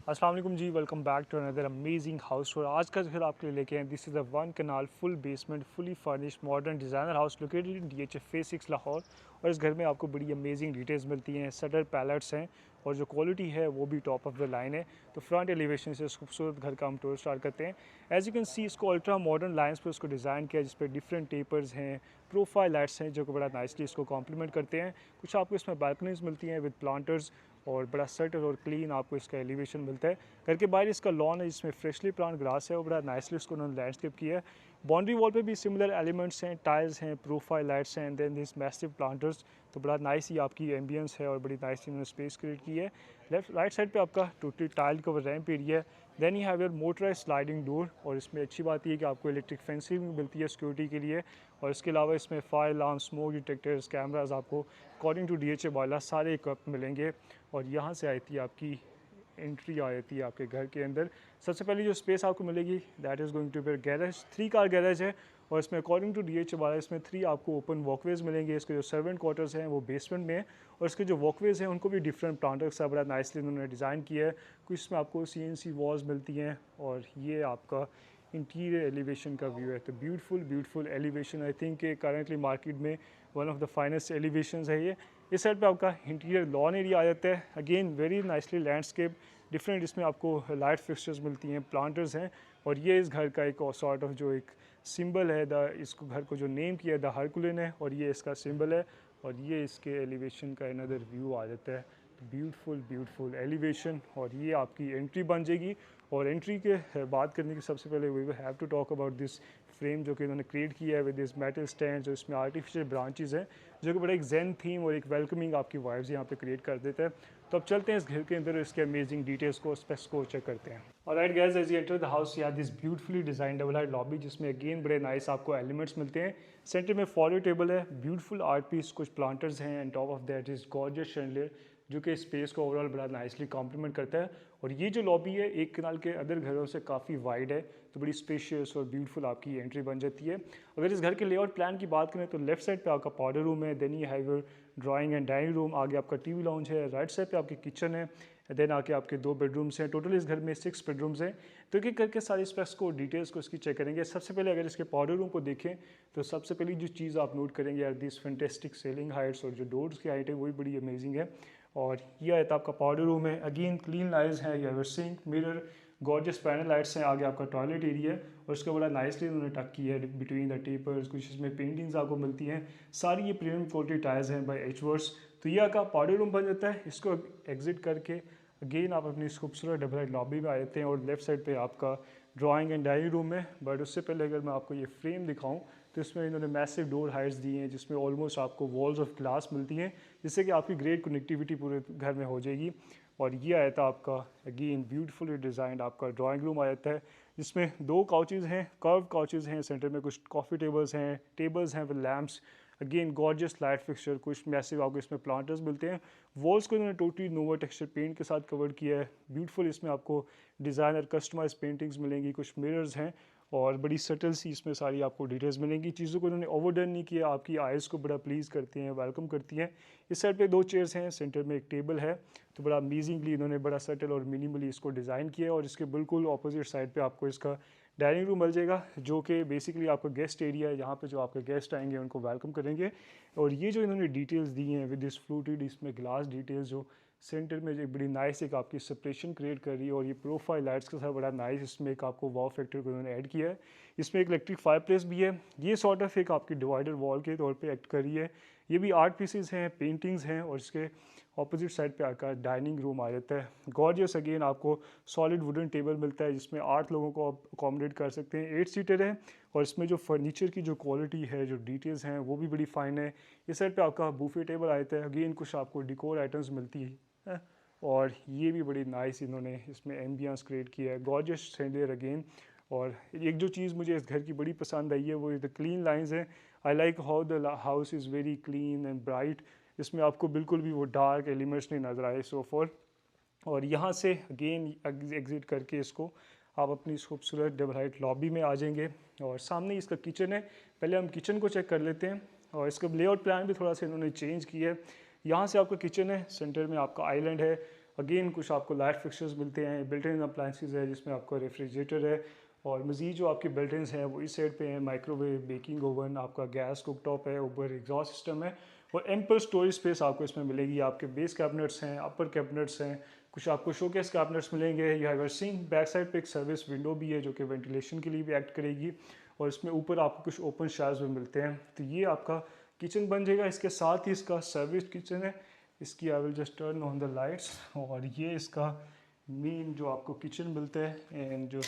अस्सलाम वालेकुम जी, welcome back to another amazing house tour. आज का जो घर आपके लिए लेके हैं, this is a one kanal full basement fully furnished modern designer house located in DH phase 6 Lahore. और इस घर में आपको बड़ी अमेजिंग डिटेल्स मिलती हैं, सटर पैलेट्स हैं और जो क्वालिटी है वो भी टॉप ऑफ द लाइन है। तो फ्रंट एलिवेशन से इस खूबसूरत घर का हम टूर स्टार्ट करते हैं। एज यू कैन सी, इसको अल्ट्रा मॉडर्न लाइन्स पर उसको डिज़ाइन किया, जिस पर डिफरेंट टेपर्स हैं, प्रोफाइल लाइट्स हैं जो कि बड़ा नाइसली इसको कॉम्प्लीमेंट करते हैं। कुछ आपको इसमें बालकनीज मिलती हैं विद प्लांटर्स और बड़ा सटल और क्लीन आपको इसका एलिवेशन मिलता है। घर के बाहर इसका लॉन है जिसमें फ्रेशली प्लांट ग्रास है और बड़ा नाइसली उसको उन्होंने लैंडस्केप किया है। बाउंड्री वॉल पे भी सिमिलर एलिमेंट्स हैं, टाइल्स हैं, प्रोफाइल लाइट्स हैं and then this massive planters. तो बड़ा नाइस ही आपकी एम्बियंस है और बड़ी नाइस इन्होंने स्पेस क्रिएट की है। लेफ्ट राइट साइड पे आपका totally tile cover ramp area है। Then you have your motorize sliding door और इसमें अच्छी बात यह है कि आपको इलेक्ट्रिक फेंसिंग भी मिलती है सिक्योरिटी के लिए। और इसके अलावा इसमें fire alarm, smoke detectors, cameras आपको अकॉर्डिंग टू DHA वाला सारे इक्विप मिलेंगे। और यहाँ से आई थी आपकी एंट्री आ जाती है आपके घर के अंदर। सबसे पहले जो स्पेस आपको मिलेगी that is going to be garage, 3 car garage है। और इसमें अकॉर्डिंग टू DH वाला इसमें 3 आपको ओपन वॉकवेज मिलेंगे। इसके जो सर्वेंट क्वार्टर्स हैं वो बेसमेंट में है और इसके जो वॉकवेज हैं उनको भी डिफरेंट प्लांटर से बड़ा नाइसली उन्होंने डिज़ाइन किया है। कुछ इसमें आपको CNC वॉल्स मिलती हैं और ये आपका इंटीरियर एलिवेशन का व्यू है। तो beautiful elevation, I think currently market में one of the finest elevations है ये। इस साइड पे आपका इंटीरियर लॉन एरिया आ जाता है, again very nicely landscape different. इसमें आपको लाइट फिक्सचर्स मिलती हैं, प्लांटर्स हैं और ये इस घर का एक सॉर्ट ऑफ जो एक सिंबल है, इसको घर को जो नेम किया है द हरकुलिन है और ये इसका सिंबल है। और ये इसके एलिवेशन का अनदर व्यू आ जाता है। ब्यूटीफुल एलिवेशन और ये आपकी एंट्री बन जाएगी। और एंट्री के बात करने की सबसे पहले we have to talk about this frame जो कि इन्होंने क्रिएट किया है विद दिस मेटल स्टैंड, जो इसमें आर्टिफिशियल ब्रांचेस हैं जो कि बड़ा एक जेन थीम और एक वेलकमिंग आपकी वाइब्स यहाँ पे क्रिएट कर देता है। तो अब चलते हैं इस घर के अंदर इसके अमेजिंग डिटेल्स को, स्पेक्स को चेक करते हैं। Alright guys, as you enter the house you have this beautifully design double height lobby जिसमें अगेन बड़े नाइस आपको एलिमेंट्स मिलते हैं। सेंटर में फॉलो टेबल है, ब्यूटीफुल आर्ट पीस, कुछ प्लांटर्स हैं and top of that is gorgeous chandelier जो कि स्पेस को ओवरऑल बड़ा नाइसली कॉम्प्लीमेंट करता है। और ये जो लॉबी है एक कनाल के अदर घरों से काफ़ी वाइड है, तो बड़ी स्पेशियस और ब्यूटीफुल आपकी एंट्री बन जाती है। अगर इस घर के लेआउट प्लान की बात करें तो लेफ्ट साइड पे आपका पाउडर रूम है, then you have your drawing and dining room, आगे आपका TV लाउंज है, राइट साइड पे आपकी किचन है, देन आके आपके 2 बेडरूम्स हैं। टोटल इस घर में 6 बेडरूम्स हैं। तो एक एक करके सारी स्पेक्स को, डिटेल्स को इसकी चेक करेंगे। सबसे पहले अगर इसके पाउडर रूम को देखें तो सबसे पहली जो चीज़ आप नोट करेंगे यार दिस फैंटास्टिक सीलिंग हाइट्स, और जो डोर्स की हाइट है वही बड़ी अमेजिंग है। और ये आया था आपका पाउडर रूम है, अगेन क्लीन लाइट्स हैं, या sink, mirror, gorgeous panel lights हैं। आगे आपका टॉयलेट एरिया है और इसको बड़ा नाइसली उन्होंने टक किया है बिटवीन द टेपर्स। कुछ इसमें पेंटिंग्स आपको मिलती हैं, सारी ये प्रीमियम क्वालिटी टाइल्स हैं बाय एचवर्स। तो ये आपका पाउडर रूम बन जाता है। इसको एग्जिट करके अगेन आप अपनी खूबसूरत डबल हाइट लॉबी में आ जाते हैं और लेफ्ट साइड पे आपका ड्राइंग एंड डाइनिंग रूम है। बट उससे पहले अगर मैं आपको ये फ्रेम दिखाऊं तो इसमें इन्होंने मैसिव डोर हाइट्स दी हैं जिसमें ऑलमोस्ट आपको वॉल्स ऑफ ग्लास मिलती हैं, जिससे कि आपकी ग्रेट कनेक्टिविटी पूरे घर में हो जाएगी। और ये आया था आपका अगेन ब्यूटीफुली डिज़ाइंड आपका ड्राइंग रूम आ जाता है, जिसमें 2 काउचेज़ हैं, कर्व काउचेज़ हैं, सेंटर में कुछ कॉफ़ी टेबल्स हैं with lamps, again gorgeous light fixture, कुछ मैसिव आपको इसमें प्लांटर्स मिलते हैं। वॉल्स को इन्होंने टोटली नोवा टेक्सचर पेंट के साथ कवर किया है। ब्यूटीफुल इसमें आपको डिज़ाइनर कस्टमाइज पेंटिंग्स मिलेंगी, कुछ मिरर्स हैं और बड़ी सटल सी इसमें सारी आपको डिटेल्स मिलेंगी। चीज़ों को इन्होंने ओवरडन नहीं किया, आपकी आइज़ को बड़ा प्लीज़ करती हैं, वेलकम करती हैं। इस साइड पे 2 चेयर्स हैं, सेंटर में एक टेबल है। तो बड़ा अमेजिंगली इन्होंने बड़ा सटल और मिनिमली इसको डिज़ाइन किया है। और इसके बिल्कुल ऑपोजिट साइड पे आपको इसका डाइनिंग रूम मिल जाएगा जो कि बेसिकली आपका गेस्ट एरिया है, यहाँ पे जो आपके गेस्ट आएंगे उनको वेलकम करेंगे। और ये जो इन्होंने डिटेल्स दी हैं विद दिस फ्लूटेड इसमें ग्लास डिटेल्स, जो सेंटर में एक बड़ी नाइस एक आपकी सेपरेशन क्रिएट कर रही है। और ये प्रोफाइल लाइट्स के साथ बड़ा नाइस इसमें एक आपको वाव फैक्टर को इन्होंने ऐड किया है। इसमें एक इलेक्ट्रिक फायर प्लेस भी है, ये सॉर्ट ऑफ एक आपकी डिवाइडर वॉल के तौर पे एक्ट कर रही है। ये भी आर्ट पीसेस हैं, पेंटिंग्स हैं। और इसके ऑपोजिट साइड पे आकर डाइनिंग रूम आ जाता है, गॉर्जियस अगेन आपको सॉलिड वुडन टेबल मिलता है जिसमें 8 लोगों को आप अकोमोडेट कर सकते हैं, 8 सीटर है। और इसमें जो फर्नीचर की जो क्वालिटी है, जो डिटेल्स हैं वो भी बड़ी फाइन है। इस साइड पे आपका बूफे टेबल आता है, अगेन कुछ आपको डिकोर आइटम्स मिलती है। और ये भी बड़ी नाइस इन्होंने इसमें एम्बियंस क्रिएट किया है, गॉर्जियस शैंडिलियर अगेन। और एक जो चीज़ मुझे इस घर की बड़ी पसंद आई है वो द क्लीन लाइंस हैं। I like how the house is very clean and bright, इसमें आपको बिल्कुल भी वो डार्क एलिमेंट्स नहीं नजर आए सो फॉर। और यहाँ से अगेन एग्जिट करके इसको आप अपनी इस खूबसूरत डबल हाइट लॉबी में आ जाएंगे। और सामने इसका किचन है, पहले हम किचन को चेक कर लेते हैं। और इसका लेआउट प्लान भी थोड़ा सा इन्होंने चेंज किया है। यहाँ से आपका किचन है, सेंटर में आपका आइलैंड है, अगेन कुछ आपको लाइट फिक्सर्स मिलते हैं, बिल्ट इन अप्लाइंसेस है जिसमें आपका रेफ्रिजरेटर है, और मज़ीद जो आपके बिल्ट इन हैं वो इस साइड पे हैं, माइक्रोवेव, बेकिंग ओवन, आपका गैस कुकटॉप है, ऊपर एग्जॉस्ट सिस्टम है, और एम्पल स्टोरेज स्पेस आपको इसमें मिलेगी। आपके बेस कैबिनेट्स हैं, अपर कैबिनेट्स हैं, कुछ आपको शोकेस कैबिनेट्स मिलेंगे। यह हैव सिंक, बैक साइड पे एक सर्विस विंडो भी है जो कि वेंटिलेशन के लिए भी एक्ट करेगी, और इसमें ऊपर आपको कुछ ओपन शेल्व्स भी मिलते हैं। तो ये आपका किचन बन जाएगा। इसके साथ ही इसका सर्विस किचन है। इसकी I will just turn on the lights, और ये इसका मेन जो आपको किचन मिलता है एंड जो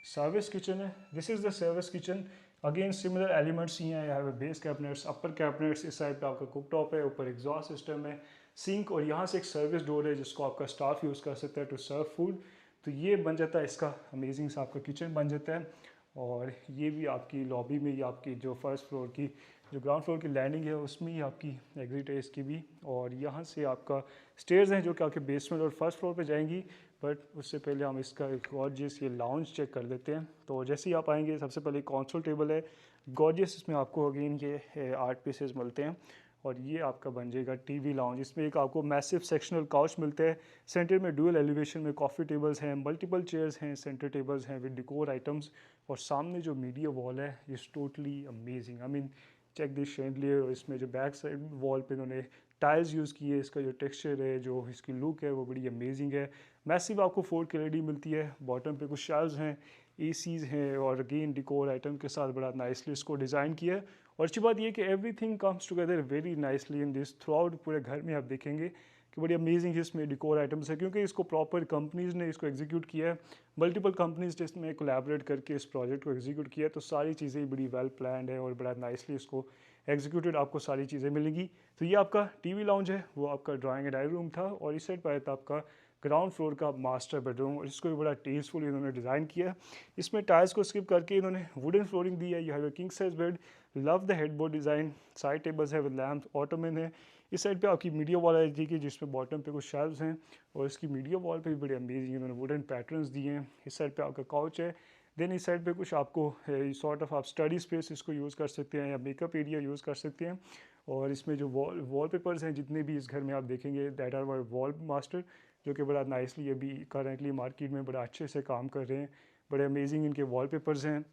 सर्विस किचन है, this is the service kitchen. Again similar elements ही हैं, यहाँ पे बेस कैबिनेट्स, अपर कैबिनेट्स, इस साइड पे आपका कुक टॉप है, ऊपर एग्जॉस्ट सिस्टम है, सिंक, और यहाँ से एक सर्विस डोर है जिसको आपका स्टाफ यूज़ कर सकता है टू सर्व फूड। तो ये बन जाता है इसका अमेजिंग सा आपका किचन बन जाता है। और ये भी आपकी लॉबी में ही आपकी जो फर्स्ट फ्लोर की जो ग्राउंड फ्लोर की लैंडिंग है उसमें ही आपकी एग्जिट है इसकी भी, और यहाँ से आपका स्टेयर्स हैं जो कि आपके बेसमेंट और फर्स्ट फ्लोर पे जाएंगी। बट उससे पहले हम इसका एक गॉर्जियस ये लाउंज चेक कर लेते हैं। तो जैसे ही आप आएंगे सबसे पहले कंसोल टेबल है गॉर्जियस, इसमें आपको अगेन ये 8 पीसेस मिलते हैं, और ये आपका बन जाएगा टीवी लाउंज। इसमें एक आपको मैसिव सेक्शनल काउच मिलता है, सेंटर में डुअल एलिवेशन में कॉफ़ी टेबल्स हैं, मल्टीपल चेयर्स हैं, सेंटर टेबल्स हैं विद डिकोर आइटम्स, और सामने जो मीडिया वॉल है is totally amazing. I mean check this chandelier, और इसमें जो बैक साइड वॉल पे इन्होंने टाइल्स यूज़ किए, इसका जो टेक्सचर है, जो इसकी लुक है वो बड़ी अमेजिंग है। मैसिव आपको 4K LED मिलती है, बॉटम पे कुछ शेल्व्स हैं, एसीज़ हैं, और अगेन डिकोर आइटम के साथ बड़ा नाइसली इसको डिज़ाइन किया है। और अच्छी बात ये कि everything comes together very nicely in this through out. पूरे घर में आप देखेंगे कि बड़ी अमेजिंग इसमें डिकोर आइटम्स है, क्योंकि इसको प्रॉपर कंपनीज़ ने इसको एग्जीक्यूट किया है, मल्टीपल कंपनीज ने इसमें कोलैबोरेट करके इस प्रोजेक्ट को एग्जीक्यूट किया है। तो सारी चीज़ें बड़ी वेल प्लान्ड है और बड़ा नाइसली इसको एग्जीक्यूटेड आपको सारी चीज़ें मिलेंगी। तो ये आपका टीवी लाउंज है, वो आपका ड्राइंग एंड डाइनिंग रूम था, और इस साइड पर आया था आपका ग्राउंड फ्लोर का मास्टर बेडरूम, और इसको भी बड़ा टेस्टफुल इन्होंने डिज़ाइन किया है। इसमें टाइल्स को स्किप करके इन्होंने वुडन फ्लोरिंग दी है। यह है king size bed, love the headboard design, side tables है विद लैम्प, ऑटोमन है। इस साइड पे आपकी मीडिया वॉल है जी की, जिसमें बॉटम पे कुछ शेल्व्स हैं, और इसकी मीडिया वॉल पे भी बड़े अमेजिंग इन्होंने वुडन पैटर्न्स दिए हैं। इस साइड पे आपका काउच है। देन इस साइड पे कुछ आपको सॉर्ट ऑफ आप स्टडी स्पेस इसको यूज़ कर सकते हैं या मेकअप एरिया यूज़ कर सकते हैं। और इसमें जो वॉलपेपर्स हैं जितने भी इस घर में आप देखेंगे दैट आर वॉल मास्टर, जो कि बड़ा नाइसली अभी करंटली मार्केट में बड़ा अच्छे से काम कर रहे हैं। बड़े अमेजिंग इनके वॉलपेपर्स हैं।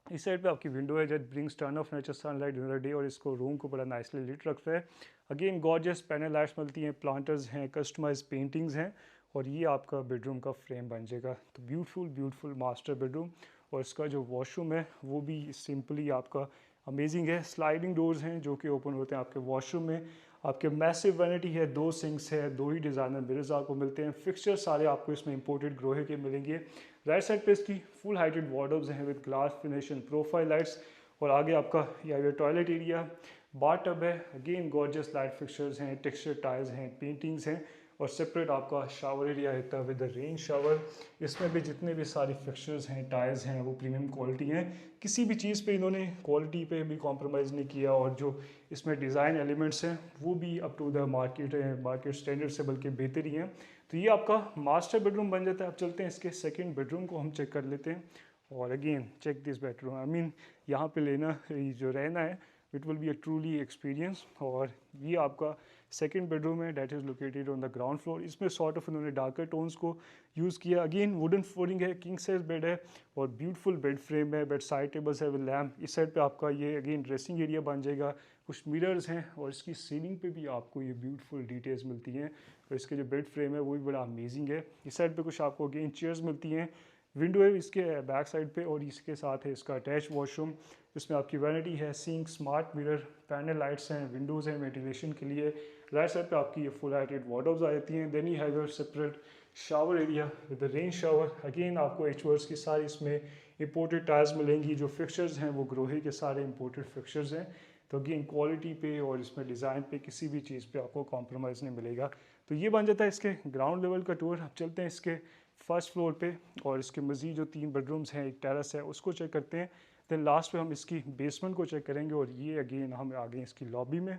इस साइड पे आपकी विंडो है that brings turn off nature sunlight in the day, और इसको रूम को बड़ा नाइसली लिट रखता है। अगेन गॉर्जियस पैनल लाइट्स मिलती हैं, प्लांटर्स हैं, कस्टमाइज पेंटिंग्स हैं, और ये आपका बेडरूम का फ्रेम बन जाएगा। तो ब्यूटीफुल मास्टर बेडरूम। और इसका जो वॉशरूम है वो भी सिंपली आपका अमेजिंग है। स्लाइडिंग डोर्स हैं जो कि ओपन होते हैं आपके वॉशरूम में। आपके मैसिव वैनिटी है, 2 सिंक्स है, 2 ही डिज़ाइनर मिरर्स आपको मिलते हैं। फिक्सचर सारे आपको इसमें इंपोर्टेड ग्रोहे के मिलेंगे। राइट साइड पे इसकी फुल हाइटेड वार्डरोब्स हैं with glass finish and profile lights, और आगे आपका यह टॉयलेट एरिया, बाथ टब है, अगेन गॉर्जियस लाइट फिक्सचर्स हैं, टेक्सचर टाइल्स हैं, पेंटिंग्स हैं, और सेपरेट आपका शावर एरिया रहता है विद रेन शावर। इसमें भी जितने भी सारी फिक्सचर्स हैं, टाइल्स हैं, वो प्रीमियम क्वालिटी हैं। किसी भी चीज़ पे इन्होंने क्वालिटी पे भी कॉम्प्रोमाइज़ नहीं किया, और जो इसमें डिज़ाइन एलिमेंट्स हैं वो भी up to the market standard से बल्कि बेहतर ही हैं। तो ये आपका मास्टर बेडरूम बन जाता है। अब चलते हैं इसके सेकेंड बेडरूम को हम चेक कर लेते हैं। और again check this bedroom, I mean यहाँ पे लेना जो रहना है it will be a truly experience. और ये आपका सेकंड बेडरूम है that is located on the ground floor. इसमें सॉर्ट ऑफ इन्होंने डार्कर टोन्स को यूज़ किया। अगेन वुडन फ्लोरिंग है, किंग साइज बेड है, और ब्यूटीफुल बेड फ्रेम है, बेड साइड टेबल्स है विद लैम्प। इस साइड पे आपका ये अगेन ड्रेसिंग एरिया बन जाएगा, कुछ मिरर्स हैं, और इसकी सीलिंग पे भी आपको ये ब्यूटीफुल डिटेल्स मिलती हैं। और इसके जो बेड फ्रेम है वो भी बड़ा अमेजिंग है। इस साइड पे कुछ आपको अगेन चेयर्स मिलती हैं, विंडो है इसके बैक साइड पे, और इसके साथ है इसका अटैच वॉशरूम। इसमें आपकी वैनिटी है, sink, smart mirror, panel lights हैं, विंडोज़ हैं वेंटिलेशन के लिए। राइट साइड पे आपकी ये फुल हाइटेड वार्डरोब्स आ जाती हैं। Then you have your separate shower area with the rain shower. Again आपको एचवर्स की सारी इसमें इंपोर्टेड टाइल्स मिलेंगी। जो फिक्सचर्स हैं वो ग्रोहे के सारे इंपोर्टेड फिक्सचर्स हैं। तो अगेन क्वालिटी पे और इसमें डिज़ाइन पे किसी भी चीज़ पे आपको कॉम्प्रोमाइज़ नहीं मिलेगा। तो ये बन जाता है इसके ग्राउंड लेवल का टूर। अब चलते हैं इसके फर्स्ट फ्लोर पे, और इसके मज़ीद जो 3 बेडरूम्स हैं, एक टेरेस है, उसको चेक करते हैं। देन लास्ट पे हम इसकी बेसमेंट को चेक करेंगे। और ये अगेन हम आ गए इसकी लॉबी में।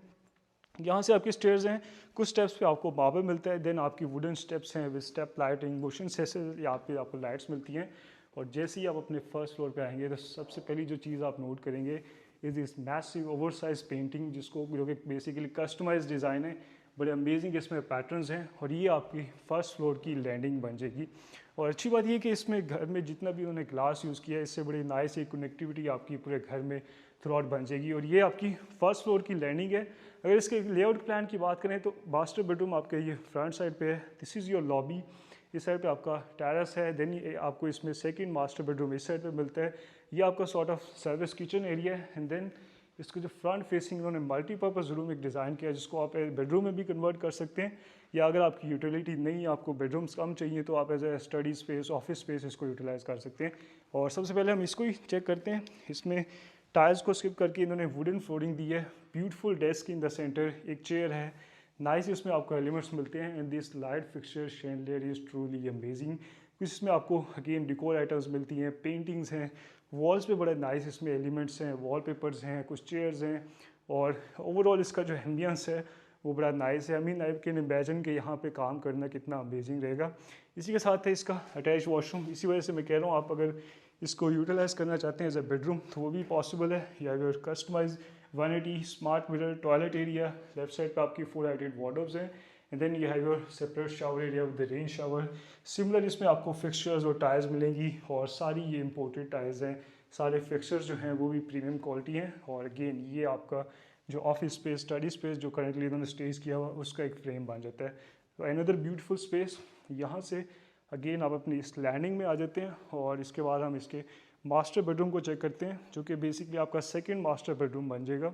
यहाँ से आपकी स्टेयर्स हैं, कुछ स्टेप्स पे आपको मार्बल मिलता है। देन आपकी वुडन स्टेप्स हैं with step lighting, motion sensor, यहाँ पे आपको लाइट्स मिलती हैं। और जैसे ही आप अपने फर्स्ट फ्लोर पे आएंगे तो सबसे पहली जो चीज़ आप नोट करेंगे is this massive oversize painting, जिसको जो कि बेसिकली कस्टमाइज डिज़ाइन है। बड़े अमेजिंग इसमें पैटर्न्स हैं और ये आपकी फर्स्ट फ्लोर की लैंडिंग बन जाएगी। और अच्छी बात ये कि इसमें घर में जितना भी उन्होंने ग्लास यूज़ किया है इससे बड़ी नाइस एक कनेक्टिविटी आपकी पूरे घर में थ्रू आउट बन जाएगी। और ये आपकी फर्स्ट फ्लोर की लैंडिंग है। अगर इसके लेआउट प्लान की बात करें तो मास्टर बेडरूम आपका ये फ्रंट साइड पे है, दिस इज़ योर लॉबी, इस साइड पे आपका टेरेस है। देन ये आपको इसमें सेकंड मास्टर बेडरूम इस साइड पे मिलता है, ये आपका sort of service kitchen area है। एंड देन इसको जो फ्रंट फेसिंग उन्होंने मल्टीपर्पज़ रूम एक डिज़ाइन किया है जिसको आप बेडरूम में भी कन्वर्ट कर सकते हैं, या अगर आपकी यूटिलिटी नहीं, आपको बेडरूम्स कम चाहिए तो आप as a study space, office space इसको यूटिलाइज़ कर सकते हैं। और सबसे पहले हम इसको ही चेक करते हैं। इसमें टाइल्स को स्किप करके इन्होंने वुडन फ्लोरिंग दी है, beautiful desk in the centre, एक चेयर है, नाइस इसमें आपको एलिमेंट्स मिलते हैं। And this light fixture chandelier is truly amazing. कुछ इसमें आपको अगेन डिकोर आइटम्स मिलती हैं, पेंटिंग्स हैं, वॉल्स पे बड़े नाइस इसमें एलिमेंट्स हैं, वॉलपेपर्स हैं, कुछ चेयर्स हैं। और ओवरऑल इसका जो एम्बियंस है वो बड़ा नाइस है। I mean I can imagine कि यहाँ पे काम करना कितना अमेजिंग रहेगा। इसी के साथ है इसका अटैच वॉशरूम। इसी वजह से मैं कह रहा हूँ आप अगर इसको यूटिलाइज़ करना चाहते हैं एज ए बेडरूम तो वो भी पॉसिबल है। या अगर customise 180 smart mirror, toilet area, left side पे आपकी 4 हाइटेड वार्डरोब्स हैं। And then you have your separate shower area with the rain shower. Similar इसमें आपको फिक्सचर्स और टाइल्स मिलेंगी और सारी ये इंपोर्टेड टाइल्स हैं। सारे फिक्सचर्स जो हैं वो भी प्रीमियम क्वालिटी हैं। और अगेन ये आपका जो ऑफिस स्पेस, स्टडी स्पेस जो करेंटली इन्होंने स्टेज किया हुआ उसका एक फ्रेम बन जाता है। तो अनदर ब्यूटीफुल स्पेस। यहाँ से अगेन आप अपनी इस लैंडिंग में आ जाते हैं और इसके बाद हम इसके मास्टर बेडरूम को चेक करते हैं जो कि बेसिकली आपका सेकंड मास्टर बेडरूम बन जाएगा।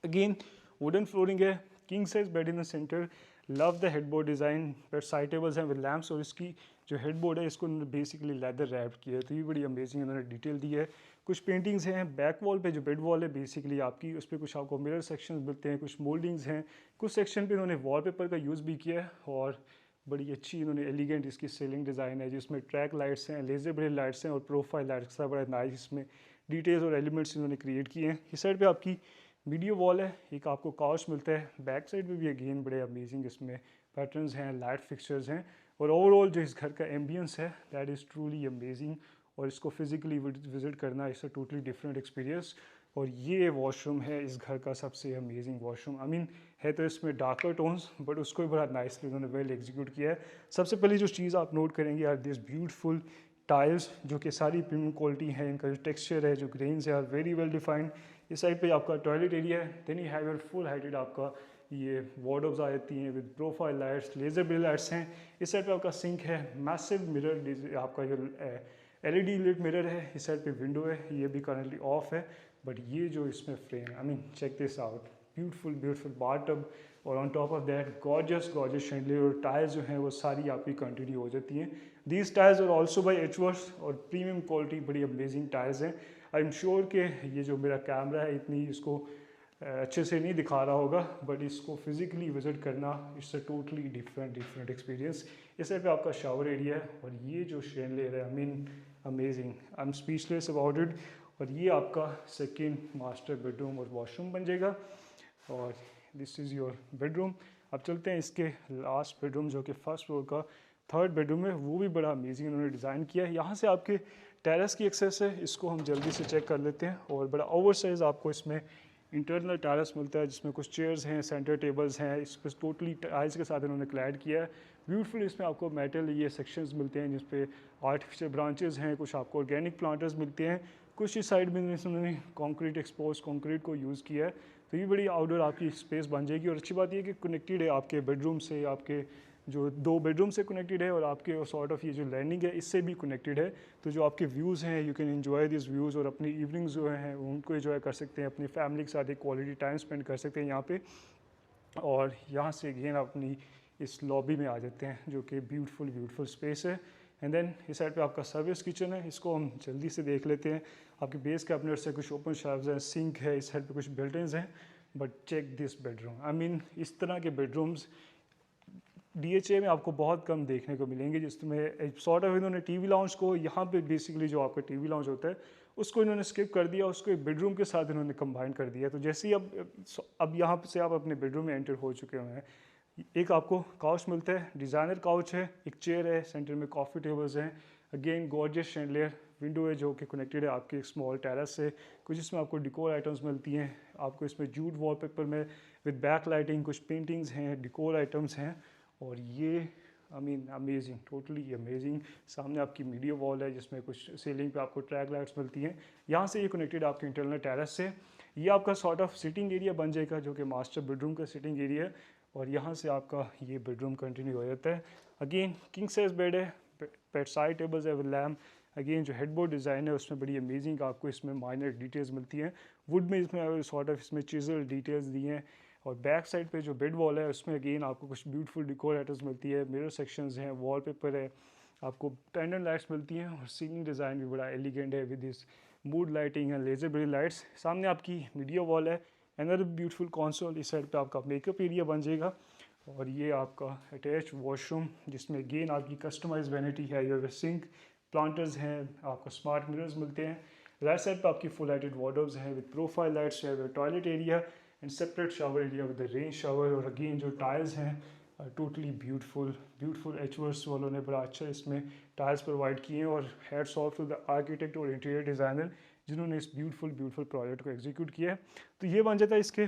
अगेन वुडन फ्लोरिंग है, king size bed in the centre, love the headboard design, bed side tables हैं विद लैम्प्स। और इसकी जो हेडबोर्ड है इसको बेसिकली लेदर रैप किया है, तो ये बड़ी अमेजिंग उन्होंने डिटेल दी है। कुछ पेंटिंग्स हैं बैक वॉल पे, जो बेड वॉल है बेसिकली आपकी उस पर कुछ आपको मिरर सेक्शंस मिलते हैं, कुछ मोल्डिंग्स हैं, कुछ सेक्शन पे इन्होंने वॉलपेपर का यूज़ भी किया है। और बड़ी अच्छी इन्होंने एलिगेंट इसकी सीलिंग डिज़ाइन है जिसमें ट्रैक लाइट्स हैं, लेजर ब्रेल लाइट्स हैं और प्रोफाइल लाइट्स का बड़ा नाइस इसमें डिटेल्स और एलिमेंट्स इन्होंने क्रिएट किए हैं। इस साइड पे आपकी वीडियो वॉल है, एक आपको काउच मिलता है, बैक साइड पे भी अगेन बड़े अमेजिंग इसमें पैटर्न्स हैं, लाइट फिक्सचर्स हैं। और ओवरऑल जो इस घर का एम्बियंस है दैट इज़ ट्रूली अमेजिंग। और इसको फिजिकली विजिट करना is a totally different experience. और ये वॉशरूम है इस घर का सबसे अमेजिंग वॉशरूम। आई मीन है तो इसमें डार्कर टोन्स बट उसको भी बड़ा नाइसली उन्होंने वेल एग्जीक्यूट किया है। सबसे पहले जो चीज़ आप नोट करेंगे आर दिस ब्यूटीफुल टाइल्स जो कि सारी प्रीमियम क्वालिटी है, इनका जो टेक्सचर है, जो ग्रेन्स है आर वेरी वेल डिफाइंड। इस साइड पे आपका टॉयलेट एरिया है, then you have your full heighted आपका ये वार्डरोब्स आ जाती हैं with profile lights, laser brill lights हैं। इस साइड पे आपका सिंक है, मैसिव मिरर आपका जो LED लिट मिरर है। इस साइड पे विंडो है, ये भी करंटली ऑफ है। बट ये जो इसमें frame, I mean check this out, beautiful beautiful bathtub. और on top of that gorgeous chandelier. और टाइल्स जो हैं वो सारी आपकी कंटिन्यू हो जाती हैं। दीज टाइल्स और ऑल्सो बाई एचवर्स और प्रीमियम क्वालिटी, बड़ी अमेजिंग टाइल्स हैं। आई एम श्योर कि ये जो मेरा कैमरा है इतनी इसको अच्छे से नहीं दिखा रहा होगा, बट इसको फिजिकली विजिट करना it's a totally different experience. इस साइड पे आपका शावर एरिया है और ये जो शैंडलियर है, I mean amazing, I am speechless about it. और ये आपका सेकेंड मास्टर बेडरूम और वॉशरूम बन जाएगा। और दिस इज़ योर बेडरूम। अब चलते हैं इसके लास्ट बेडरूम जो कि फर्स्ट फ्लोर का थर्ड बेडरूम है, वो भी बड़ा अमेजिंग उन्होंने डिज़ाइन किया है। यहाँ से आपके टेरेस की एक्सेस है, इसको हम जल्दी से चेक कर लेते हैं। और बड़ा ओवर साइज़ आपको इसमें इंटरनल टेरेस मिलता है जिसमें कुछ चेयर्स हैं, सेंटर टेबल्स हैं, इस पर टोटली टाइल्स के साथ इन्होंने क्लैड किया है। ब्यूटीफुल इसमें आपको मेटल ये सेक्शंस मिलते हैं जिस पे आर्टिफिशियल ब्रांचेस हैं, कुछ आपको ऑर्गेनिक प्लांटर्स मिलते हैं, कुछ इस साइड में उन्होंने कंक्रीट, एक्सपोज कंक्रीट को यूज़ किया है। तो ये बड़ी आउटडोर आपकी स्पेस बन जाएगी। और अच्छी बात ये कि कनेक्टेड है आपके बेडरूम से, आपके जो 2 बेडरूम से कनेक्टेड है और आपके सॉर्ट ऑफ ये जो लैंडिंग है इससे भी कनेक्टेड है। तो जो आपके व्यूज़ हैं, you can enjoy this views और अपनी इवनिंग्स जो हैं उनको एंजॉय कर सकते हैं, अपनी फैमिली के साथ एक क्वालिटी टाइम स्पेंड कर सकते हैं यहाँ पे। और यहाँ से अगेन आप अपनी इस लॉबी में आ जाते हैं जो कि ब्यूटीफुल स्पेस है। एंड देन इस साइड पे आपका सर्विस किचन है, इसको हम जल्दी से देख लेते हैं। आपके बेस कैबिनेट से कुछ ओपन शेल्व्स हैं, सिंक है, इस साइड पे कुछ बिल्ट-इन्स हैं। But check this bedroom, I mean इस तरह के बेडरूम्स DHA में आपको बहुत कम देखने को मिलेंगे, जिसमें सॉर्ट ऑफ इन्होंने टीवी लाउंज को यहाँ पे बेसिकली जो आपका टीवी लाउंज होता है उसको इन्होंने स्किप कर दिया, उसको एक बेडरूम के साथ इन्होंने कंबाइन कर दिया। तो जैसे ही अब यहाँ से आप अपने बेडरूम में एंटर हो चुके हुए हैं, एक आपको काउच मिलता है, डिज़ाइनर काउच है, एक चेयर है, सेंटर में कॉफ़ी टेबल्स हैं, अगेन गॉर्जियस शैंडलियर, विंडो है जो कि कनेक्टेड है आपके एक स्मॉल टेरेस से। कुछ इसमें आपको डिकोर आइटम्स मिलती हैं, आपको इसमें जूट वॉलपेपर में विद बैक लाइटिंग, कुछ पेंटिंग्स हैं, डिकोर आइटम्स हैं। और ये I mean amazing, totally amazing. सामने आपकी मीडिया वॉल है जिसमें कुछ सीलिंग पे आपको ट्रैक लाइट्स मिलती हैं। यहाँ से ये कनेक्टेड आपके इंटरनल टेरेस से। ये आपका सॉर्ट ऑफ सिटिंग एरिया बन जाएगा जो कि मास्टर बेडरूम का सिटिंग एरिया है। और यहाँ से आपका ये बेडरूम कंटिन्यू हो जाता है। अगेन किंग साइज बेड है, बेड साइड टेबल्स है विद लैम्प। अगेन जो हेडबोर्ड डिज़ाइन है उसमें बड़ी अमेजिंग आपको इसमें माइनर डिटेल्स मिलती हैं। वुड में इसमें सॉर्ट ऑफ इसमें चिजल डिटेल्स दी हैं। और बैक साइड पे जो बेड वॉल है उसमें अगेन आपको कुछ ब्यूटीफुल डिकोर आइटम्स मिलती है, मिरर सेक्शंस हैं, वॉलपेपर है, आपको पेंडेंट लाइट्स मिलती हैं। और सीलिंग डिज़ाइन भी बड़ा एलिगेंट है with this mood lighting and laser brill lights. सामने आपकी मीडिया वॉल है, अनदर ब्यूटीफुल कंसोल। इस साइड पे आपका मेकअप एरिया बन जाएगा। और ये आपका अटैच वॉशरूम जिसमें अगेन आपकी कस्टमाइज वैनिटी है, ये सिंक, प्लांटर्स हैं, आपको स्मार्ट मिरर्स मिलते हैं। राइट साइड पे आपकी फुल लाइटेड वार्डरोब्स हैं विद प्रोफाइल लाइट्स है, with toilet area and separate shower area with rain shower. और अगेन जो टाइल्स हैं टोटली ब्यूटीफुल, ब्यूटीफुल एचवर्स वालों ने बड़ा अच्छा इसमें टाइल्स प्रोवाइड किए हैं। और hats off to the architect और इंटीरियर डिज़ाइनर जिन्होंने इस ब्यूटीफुल प्रोजेक्ट को एग्जीक्यूट किया है। तो ये बन जाता है इसके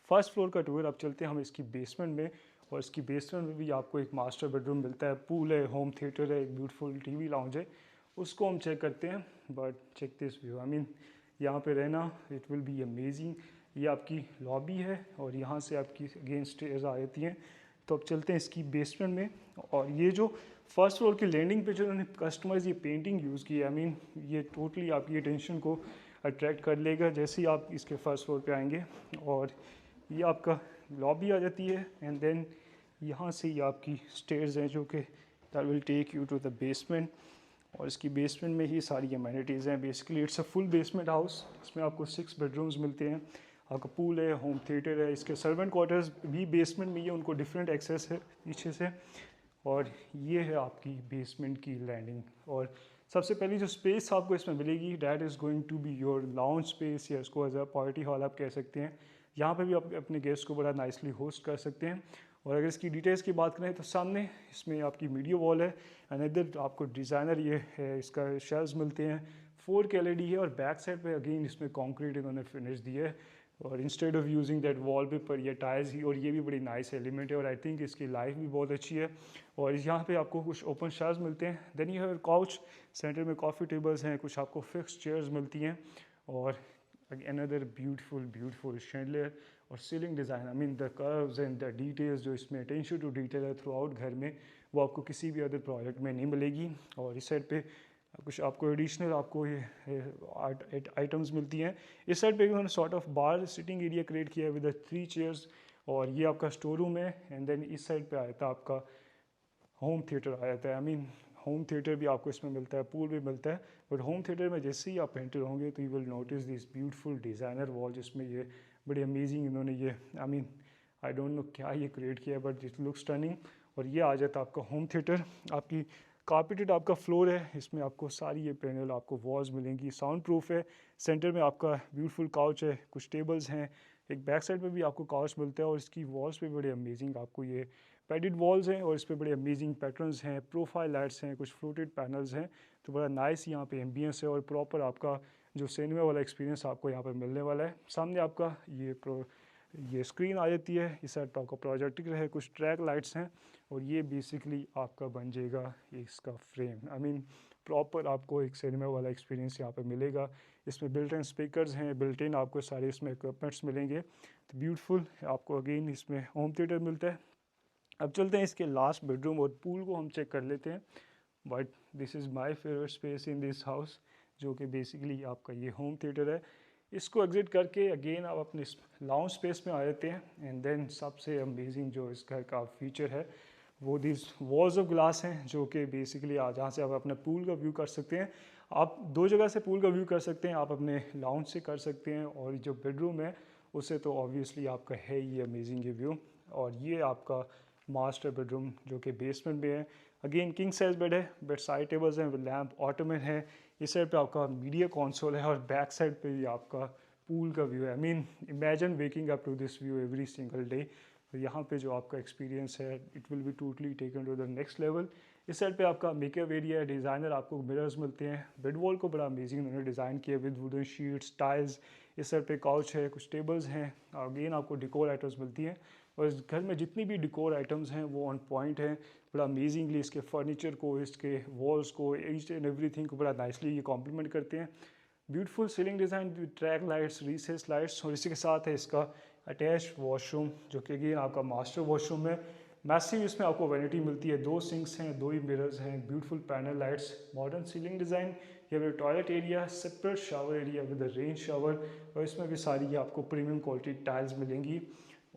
फर्स्ट फ्लोर का टूर। अब चलते हैं हम इसकी बेसमेंट में। और इसकी बेसमेंट में भी आपको एक मास्टर बेडरूम मिलता है, पूल है, होम थिएटर है, एक ब्यूटीफुल टीवी लाउंज है। उसको हम चेक करते हैं। But check this view, I mean यहाँ पे रहना इट विल बी अमेजिंग। ये आपकी लॉबी है और यहाँ से आपकी अगेन स्टेयर्स आ जाती हैं। तो अब चलते हैं इसकी बेसमेंट में। और ये जो फर्स्ट फ्लोर की लैंडिंग पे जो उन्होंने कस्टमाइज ये पेंटिंग यूज़ की है, आई मीन ये टोटली आपकी अटेंशन को अट्रैक्ट कर लेगा जैसे ही आप इसके फर्स्ट फ्लोर पे आएंगे। और ये आपका लॉबी आ जाती है एंड देन यहाँ से ये आपकी स्टेयर्स हैं जो कि that will take you to the basement. और इसकी बेसमेंट में ही सारी अमेनिटीज़ हैं। Basically it's a full basement house. इसमें आपको 6 बेडरूम्स मिलते हैं, आपका पूल है, होम थिएटर है, इसके सर्वेंट क्वार्टर्स भी बेसमेंट में ही है, उनको डिफरेंट एक्सेस है पीछे से। और ये है आपकी बेसमेंट की लैंडिंग। और सबसे पहली जो स्पेस आपको इसमें मिलेगी that is going to be your lounge space, या इसको एज अ पार्टी हॉल आप कह सकते हैं। यहाँ पे भी आप अपने गेस्ट को बड़ा नाइसली होस्ट कर सकते हैं। और अगर इसकी डिटेल्स की बात करें तो सामने इसमें आपकी मीडिया वॉल है, अनदर आपको डिज़ाइनर ये है, इसका शेल्व्स मिलते हैं, 4K LED है। और बैक साइड पे अगेन इसमें कंक्रीट इन्होंने फिनिश दी है। और instead of using that wallpaper या टाइल्स ही, और ये भी बड़ी नाइस एलिमेंट है। और आई थिंक इसकी लाइफ भी बहुत अच्छी है। और यहाँ पे आपको कुछ ओपन शेल्व्स मिलते हैं। Then you have couch, centre में कॉफ़ी टेबल्स हैं, कुछ आपको फिक्स चेयर्स मिलती हैं। और अनदर ब्यूटीफुल शैंडलियर और ceiling design, I mean the curves and the details जो इसमें अटेंशन टू डिटेल है थ्रू आउट घर में, वो आपको किसी भी अदर प्रोजेक्ट में नहीं मिलेगी। और इस साइड पे कुछ आपको एडिशनल आपको ये आइटम्स मिलती हैं। इस साइड पे उन्होंने sort of bar sitting area create किया है विद 3 चेयर्स। और ये आपका स्टोर रूम है। एंड देन इस साइड पे आया था आपका होम थिएटर आ जाता है। आई मीन होम थिएटर भी आपको इसमें मिलता है, पूल भी मिलता है। बट होम थिएटर में जैसे ही आप एंटर होंगे तो you will notice this beautiful designer wall जिसमें ये बड़ी अमेजिंग इन्होंने ये I mean I don't know क्या ये क्रिएट किया है बट इट लुक्स स्टनिंग। और ये आ जाता है आपका होम थिएटर। आपकी कारपेटेड आपका फ्लोर है, इसमें आपको सारी ये पैनल आपको वॉल्स मिलेंगी, साउंड प्रूफ है। सेंटर में आपका ब्यूटीफुल काउच है, कुछ टेबल्स हैं, एक बैक साइड पे भी आपको काउच मिलता है। और इसकी वॉल्स पे बड़े अमेजिंग आपको ये पैडेड वॉल्स हैं और इस पर बड़े अमेजिंग पैटर्न्स हैं, प्रोफाइल लाइट्स हैं, कुछ फ्लोटेड पैनल्स हैं। तो बड़ा नाइस यहाँ पे एम्बियंस है और प्रॉपर आपका जो सिनेमा वाला एक्सपीरियंस आपको यहाँ पे मिलने वाला है। सामने आपका ये स्क्रीन आ जाती है, इस साइड पर आपका प्रोजेक्टर है, कुछ ट्रैक लाइट्स हैं। और ये बेसिकली आपका बन जाएगा इसका फ्रेम। आई मीन प्रॉपर आपको एक सिनेमा वाला एक्सपीरियंस यहाँ पे मिलेगा। इसमें बिल्ट इन स्पीकर्स हैं, बिल्ट इन आपको सारे इसमें इक्विपमेंट्स मिलेंगे। तो ब्यूटीफुल आपको अगेन इसमें होम थिएटर मिलता है। अब चलते हैं इसके लास्ट बेडरूम और पूल को हम चेक कर लेते हैं। But this is my favourite space in this house, जो कि बेसिकली आपका ये होम थिएटर है। इसको एग्जिट करके अगेन आप अपने लाउंज स्पेस में आ जाते हैं। एंड देन सबसे अमेजिंग जो इस घर का फीचर है वो दिस वॉल्स ऑफ ग्लास हैं, जो कि बेसिकली जहाँ से आप अपना पूल का व्यू कर सकते हैं। आप 2 जगह से पूल का व्यू कर सकते हैं, आप अपने लाउंज से कर सकते हैं। और जो बेडरूम है उससे तो ऑब्वियसली आपका है ये अमेजिंग व्यू। और ये आपका मास्टर बेडरूम जो कि बेसमेंट में है। अगेन किंग साइज बेड है, बेड साइड टेबल्स हैं, लैम्प ऑटोमेन है। इस साइड पे आपका मीडिया कंसोल है और बैक साइड पे भी आपका पूल का व्यू है। I mean imagine waking up to this view every single day तो यहाँ पे जो आपका एक्सपीरियंस है it will be totally taken to the next level. इस साइड पे आपका मेकअप एरिया है, डिज़ाइनर आपको मिरर्स मिलते हैं। बेड वॉल को बड़ा अमेजिंग उन्होंने डिज़ाइन किया विद वुडन शीट्स, टाइल्स। इस साइड पे काउच है, कुछ टेबल्स हैं, अगेन आपको डिकोर आइटम्स मिलती हैं। और इस घर में जितनी भी डिकोर आइटम्स हैं वो ऑन पॉइंट हैं। बड़ा अमेजिंगली इसके फर्नीचर को, इसके वॉल्स को, ईच एंड एवरीथिंग को बड़ा नाइसली ये कॉम्प्लीमेंट करते हैं। Beautiful ceiling design with track lights, recess lights, और इसी के साथ है इसका अटैच वॉशरूम जो कि अगेन आपका मास्टर वॉशरूम है। मैसिव इसमें आपको वैनिटी मिलती है, 2 सिंक्स हैं, 2 ही मिरर्स हैं, beautiful panel lights, modern ceiling design. ये भी toilet area, separate shower area with rain shower, और इसमें भी सारी आपको प्रीमियम क्वालिटी टाइल्स मिलेंगी।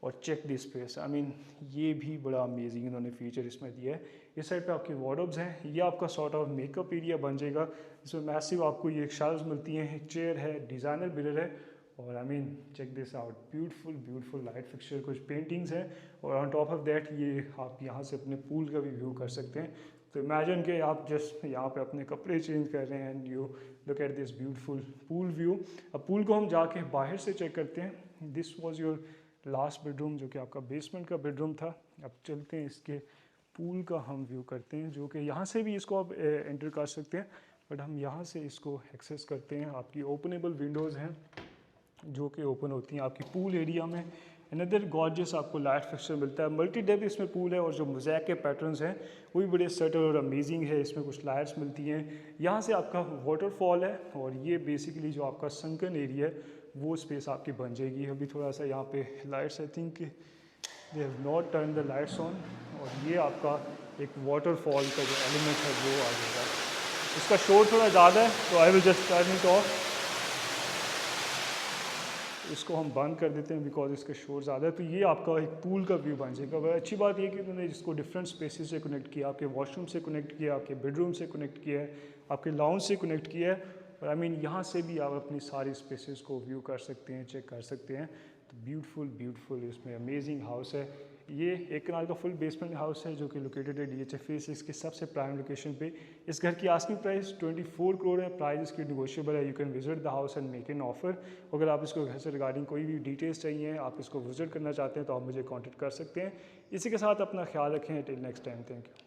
और check this space, I mean ये भी बड़ा अमेजिंग इन्होंने फीचर इसमें दिया है। इस साइड पे आपकी वार्डरोब्स हैं, ये आपका सॉर्ट ऑफ मेकअप एरिया बन जाएगा। इसमें मैसिव आपको ये शेल्व्स मिलती हैं, एक चेयर है, डिज़ाइनर मिरर है, और I mean check this out, beautiful beautiful light fixture, कुछ पेंटिंग्स हैं। और ऑन टॉप ऑफ दैट ये आप यहाँ से अपने पूल का भी व्यू कर सकते हैं। तो इमेजिन कि आप जस्ट यहाँ पे अपने कपड़े चेंज कर रहे हैं and you look at this beautiful pool view. अब पूल को हम जाके बाहर से चेक करते हैं। This was your last bedroom जो कि आपका बेसमेंट का बेडरूम था। अब चलते हैं इसके पूल का हम व्यू करते हैं, जो कि यहाँ से भी इसको आप एंटर कर सकते हैं, बट हम यहाँ से इसको एक्सेस करते हैं। आपकी ओपनेबल विंडोज़ हैं जो कि ओपन होती हैं आपकी पूल एरिया में। अनदर गॉर्जियस आपको लाइट फिक्सचर मिलता है, मल्टी डेप्थ इसमें पूल है, और जो मोज़ैक के पैटर्न्स हैं वो भी बड़े सटल और अमेजिंग है। इसमें कुछ लाइट्स मिलती हैं। यहाँ से आपका वाटरफॉल है, और ये बेसिकली जो आपका संकन एरिया है वो स्पेस आपकी बन जाएगी। अभी थोड़ा सा यहाँ पे lights, I think they have not turn the lights on, और ये आपका एक वाटरफॉल का जो एलिमेंट है वो आ जाएगा। इसका शोर थोड़ा ज़्यादा है तो I will just turn it of. इसको हम बंद कर देते हैं बिकॉज इसका शोर ज़्यादा है। तो ये आपका एक पूल का व्यू बन जाएगा। वह अच्छी बात ये कि उन्होंने इसको डिफरेंट स्पेसेस से कनेक्ट किया, आपके वॉशरूम से कनेक्ट किया, आपके बेडरूम से कनेक्ट किया है, आपके लाउंज से कनेक्ट किया है, और आई मीन यहाँ से भी आप अपनी सारी स्पेसेस को व्यू कर सकते हैं, चेक कर सकते हैं। तो ब्यूटीफुल ब्यूटीफुल इसमें अमेजिंग हाउस है। ये 1 कनाल का फुल बेसमेंट हाउस है जो कि लोकेटेड है DHA फेज 6 की सबसे प्राइम लोकेशन पे। इस घर की आस्किंग प्राइस 24 करोड़ है। प्राइस इसकी निगोशिएबल है। You can visit the house and make an offer. अगर आप इसको घर से रिगार्डिंग कोई भी डिटेल्स चाहिए, आप इसको विजिट करना चाहते हैं, तो आप मुझे कॉन्टेक्ट कर सकते हैं। इसी के साथ अपना ख्याल रखें। Till next time, thank you.